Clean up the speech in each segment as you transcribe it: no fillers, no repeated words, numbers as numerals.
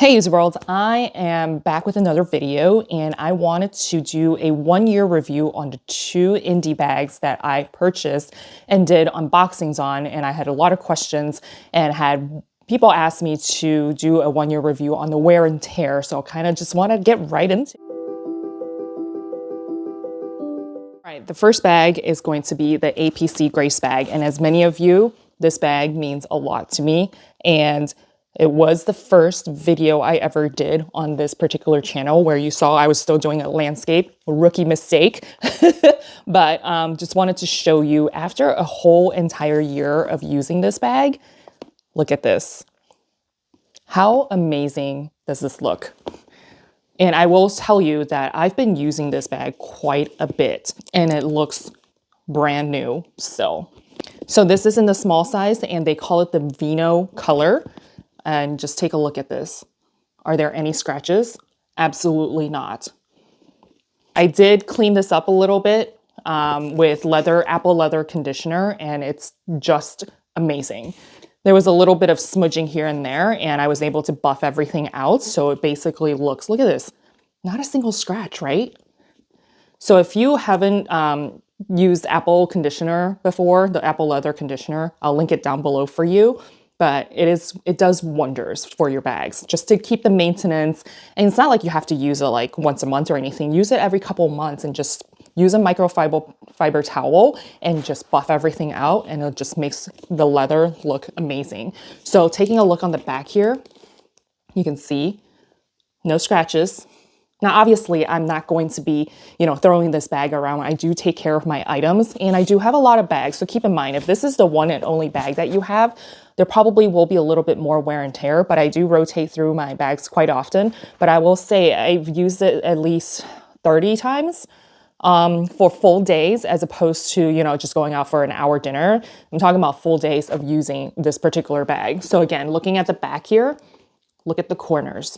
Hey user world, I am back with another video and I wanted to do a 1-year review on the 2 indie bags that I purchased and did unboxings on, and I had a lot of questions and had people ask me to do a 1-year review on the wear and tear, so I kind of just want to get right into it. Right, the first bag is going to be the APC Grace bag, and as many of you, this bag means a lot to me, and it was the first video I ever did on this particular channel where you saw I was still doing a landscape, a rookie mistake. But just wanted to show you after a whole entire year of using this bag, look at this. How amazing does this look? And I will tell you that I've been using this bag quite a bit and it looks brand new still. So this is in the small size and they call it the Vino color. And just take a look at this. Are there any scratches? Absolutely not. I did clean this up a little bit with apple leather conditioner, and it's just amazing. There was a little bit of smudging here and there, and I was able to buff everything out. So it basically looks, look at this, not a single scratch, right? So if you haven't used apple conditioner before, the apple leather conditioner, I'll link it down below for you. But it does wonders for your bags just to keep the maintenance. And it's not like you have to use it like once a month or anything. Use it every couple months and just use a microfiber towel and just buff everything out, and it just makes the leather look amazing. So taking a look on the back here, you can see no scratches. Now, obviously, I'm not going to be, throwing this bag around. I do take care of my items, and I do have a lot of bags. So keep in mind, if this is the one and only bag that you have, there probably will be a little bit more wear and tear, but I do rotate through my bags quite often. But I will say I've used it at least 30 times for full days, as opposed to, just going out for an hour dinner. I'm talking about full days of using this particular bag. So again, looking at the back here, look at the corners.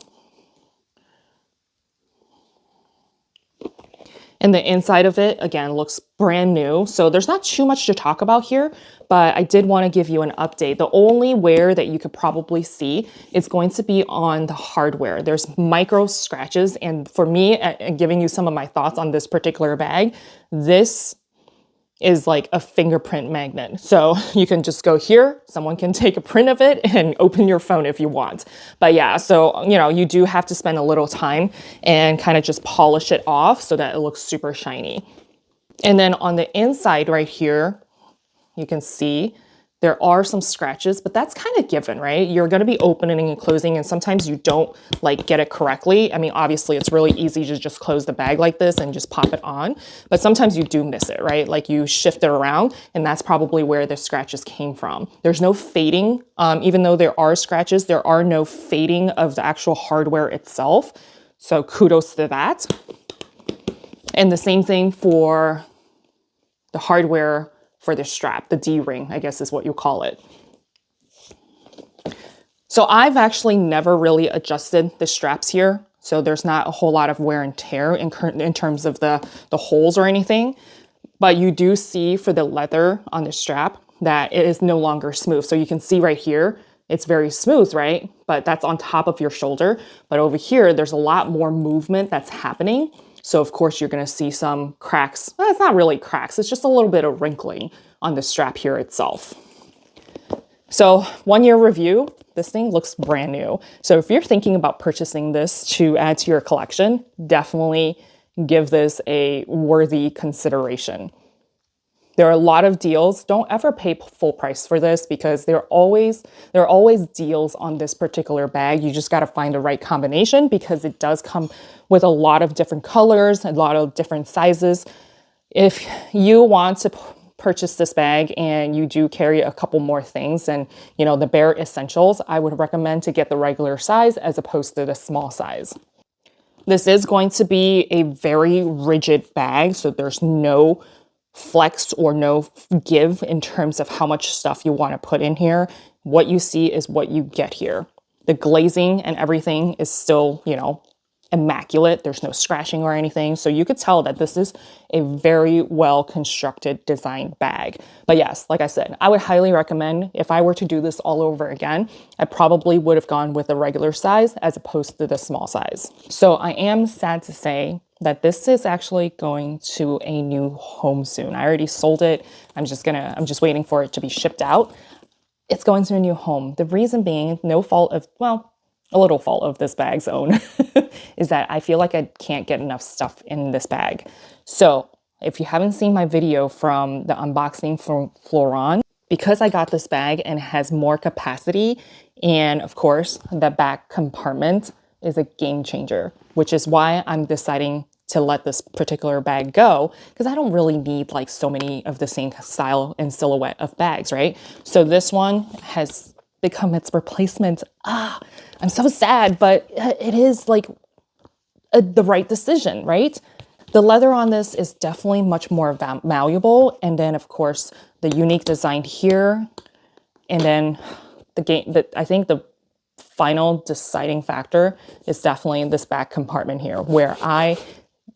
And the inside of it, again, looks brand new. So there's not too much to talk about here, but I did want to give you an update. The only wear that you could probably see is going to be on the hardware. There's micro scratches. And for me, giving you some of my thoughts on this particular bag, this is like a fingerprint magnet. So you can just go here, someone can take a print of it and open your phone if you want. But yeah, so, you do have to spend a little time and kind of just polish it off so that it looks super shiny. And then on the inside right here, you can see there are some scratches, but that's kind of given, right? You're going to be opening and closing, and sometimes you don't get it correctly. I mean, obviously it's really easy to just close the bag like this and just pop it on, but sometimes you do miss it, right? Like you shift it around, and that's probably where the scratches came from. There's no fading. Even though there are scratches, there are no fading of the actual hardware itself. So kudos to that. And the same thing for the hardware for the strap, the D-ring, I guess is what you call it. So I've actually never really adjusted the straps here. So there's not a whole lot of wear and tear in terms of the holes or anything. But you do see for the leather on the strap that it is no longer smooth. So you can see right here, it's very smooth, right? But that's on top of your shoulder. But over here, there's a lot more movement that's happening. So of course you're gonna see some cracks. Well, it's not really cracks, it's just a little bit of wrinkling on the strap here itself. So 1-year review, this thing looks brand new. So if you're thinking about purchasing this to add to your collection, definitely give this a worthy consideration. There are a lot of deals. Don't ever pay full price for this because there are always deals on this particular bag. You just got to find the right combination because it does come with a lot of different colors, a lot of different sizes. If you want to purchase this bag and you do carry a couple more things and the bare essentials, I would recommend to get the regular size as opposed to the small size. This is going to be a very rigid bag, so there's no flex or no give in terms of how much stuff you want to put in here. What you see is what you get here. The glazing and everything is still, immaculate. There's no scratching or anything. So you could tell that this is a very well constructed designed bag. But yes, like I said, I would highly recommend, if I were to do this all over again, I probably would have gone with a regular size as opposed to the small size. So I am sad to say that this is actually going to a new home soon. I already sold it. I'm just waiting for it to be shipped out. It's going to a new home. The reason being, no fault of, well, a little fault of this bag's own, is that I feel like I can't get enough stuff in this bag. So if you haven't seen my video from the unboxing from Fleuron, because I got this bag and it has more capacity, and of course the back compartment is a game changer, which is why I'm deciding to let this particular bag go, because I don't really need like so many of the same style and silhouette of bags, right? So this one has become its replacement. I'm so sad, but it is like the right decision, right? The leather on this is definitely much more malleable. And then of course the unique design here. And then I think the final deciding factor is definitely in this back compartment here, where I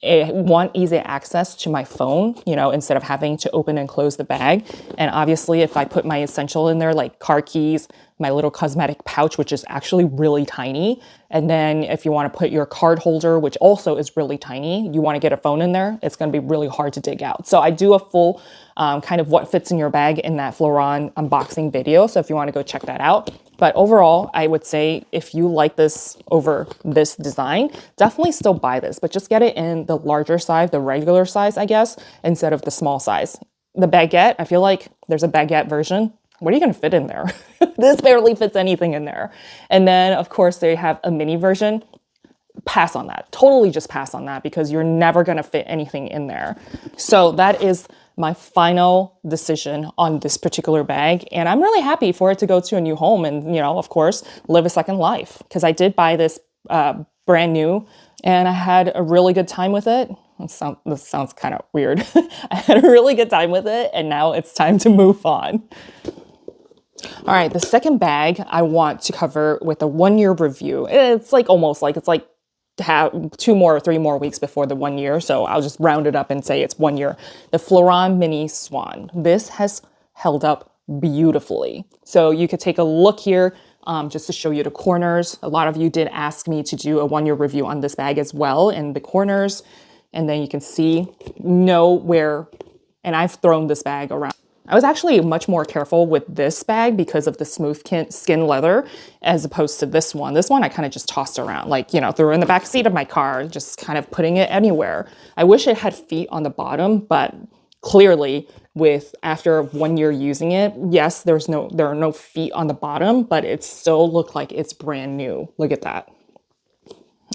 want easy access to my phone, you know, instead of having to open and close the bag. And obviously if I put my essential in there, like car keys, my little cosmetic pouch, which is actually really tiny. And then if you want to put your card holder, which also is really tiny, you want to get a phone in there, it's going to be really hard to dig out. So I do a full kind of what fits in your bag in that Fleuron unboxing video. So if you want to go check that out. But overall, I would say if you like this over this design, definitely still buy this, but just get it in the larger size, the regular size, I guess, instead of the small size. The baguette, I feel like there's a baguette version. What are you going to fit in there? This barely fits anything in there. And then, of course, they have a mini version. Pass on that. Totally just pass on that, because you're never going to fit anything in there. So that is my final decision on this particular bag. And I'm really happy for it to go to a new home and, you know, of course, live a second life, because I did buy this brand new and I had a really good time with it. This sounds kind of weird. I had a really good time with it, and now it's time to move on. All right, the second bag I want to cover with a 1-year review. It's like almost like, it's like to have 2 more or 3 more weeks before the 1 year. So I'll just round it up and say it's 1 year. The Fleuron Mini Swann. This has held up beautifully. So you could take a look here just to show you the corners. A lot of you did ask me to do a 1-year review on this bag as well, and the corners. And then you can see, know where, and I've thrown this bag around. I was actually much more careful with this bag because of the smooth skin leather as opposed to this one. This one I kind of just tossed around, like, you know, threw it in the back seat of my car, just kind of putting it anywhere. I wish it had feet on the bottom, but clearly after 1 year using it, yes, there are no feet on the bottom, but it still looked like it's brand new. Look at that.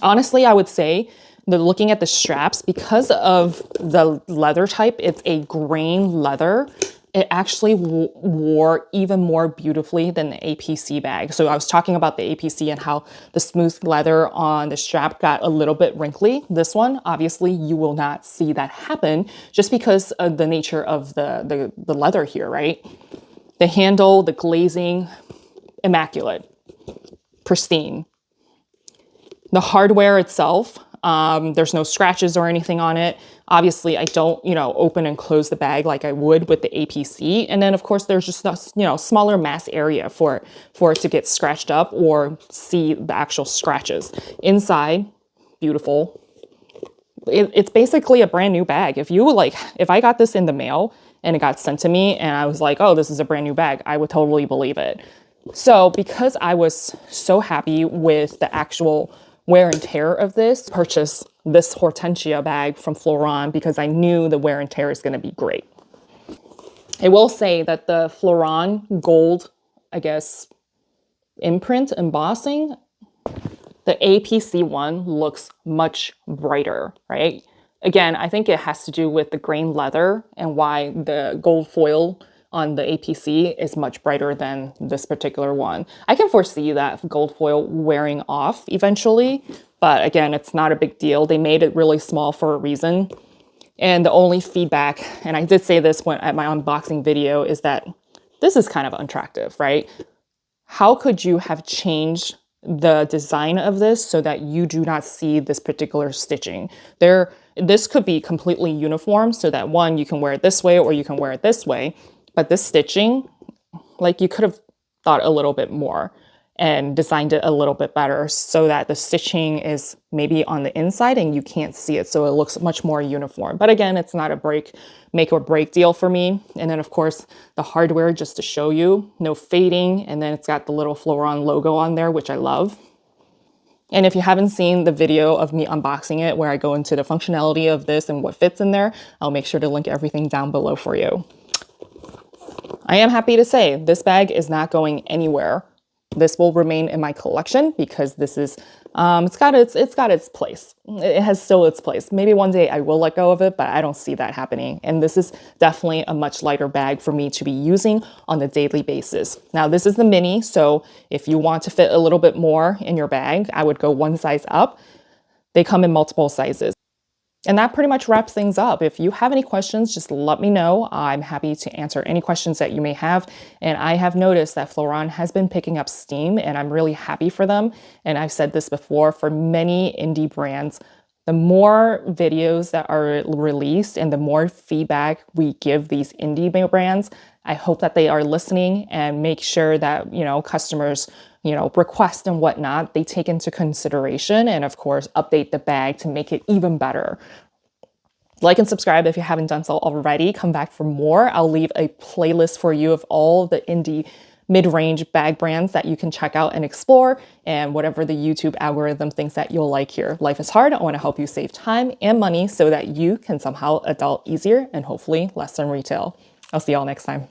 Honestly, I would say that looking at the straps, because of the leather type, it's a grain leather. It actually wore even more beautifully than the APC bag. So I was talking about the APC and how the smooth leather on the strap got a little bit wrinkly. This one, obviously, you will not see that happen just because of the nature of the leather here, right? The handle, the glazing, immaculate, pristine. The hardware itself, there's no scratches or anything on it. Obviously, I don't, you know, open and close the bag like I would with the APC. And then, of course, there's just a, you know, smaller mass area for it to get scratched up or see the actual scratches. Inside, beautiful. It's basically a brand new bag. If I got this in the mail and it got sent to me and I was like, oh, this is a brand new bag, I would totally believe it. So because I was so happy with the actual wear and tear of this, purchase this Hortensia bag from Fleuron because I knew the wear and tear is going to be great. I will say that the Fleuron gold, I guess, imprint, embossing, the APC one looks much brighter, right? Again, I think it has to do with the grain leather and why the gold foil on the APC is much brighter than this particular one. I can foresee that gold foil wearing off eventually, but again, it's not a big deal. They made it really small for a reason. And the only feedback, and I did say this at my unboxing video, is that this is kind of unattractive, right? How could you have changed the design of this so that you do not see this particular stitching. This could be completely uniform so that one, you can wear it this way or you can wear it this way. But this stitching, like you could have thought a little bit more and designed it a little bit better so that the stitching is maybe on the inside and you can't see it. So it looks much more uniform. But again, it's not a make or break deal for me. And then of course the hardware, just to show you, no fading. And then it's got the little Fleuron logo on there, which I love. And if you haven't seen the video of me unboxing it, where I go into the functionality of this and what fits in there, I'll make sure to link everything down below for you. I am happy to say this bag is not going anywhere. This will remain in my collection because this is, it's got its place. It has still its place. Maybe one day I will let go of it, but I don't see that happening. And this is definitely a much lighter bag for me to be using on a daily basis. Now this is the mini, so if you want to fit a little bit more in your bag, I would go one size up. They come in multiple sizes. And that pretty much wraps things up. If you have any questions, just let me know. I'm happy to answer any questions that you may have. And I have noticed that Fleuron has been picking up steam and I'm really happy for them. And I've said this before, for many indie brands, the more videos that are released and the more feedback we give these indie brands, I hope that they are listening and make sure that, customers, request and whatnot, they take into consideration and of course, update the bag to make it even better. Like and subscribe if you haven't done so already. Come back for more. I'll leave a playlist for you of all the indie mid-range bag brands that you can check out and explore, and whatever the YouTube algorithm thinks that you'll like here. Life is hard. I want to help you save time and money so that you can somehow adult easier and hopefully less than retail. I'll see y'all next time.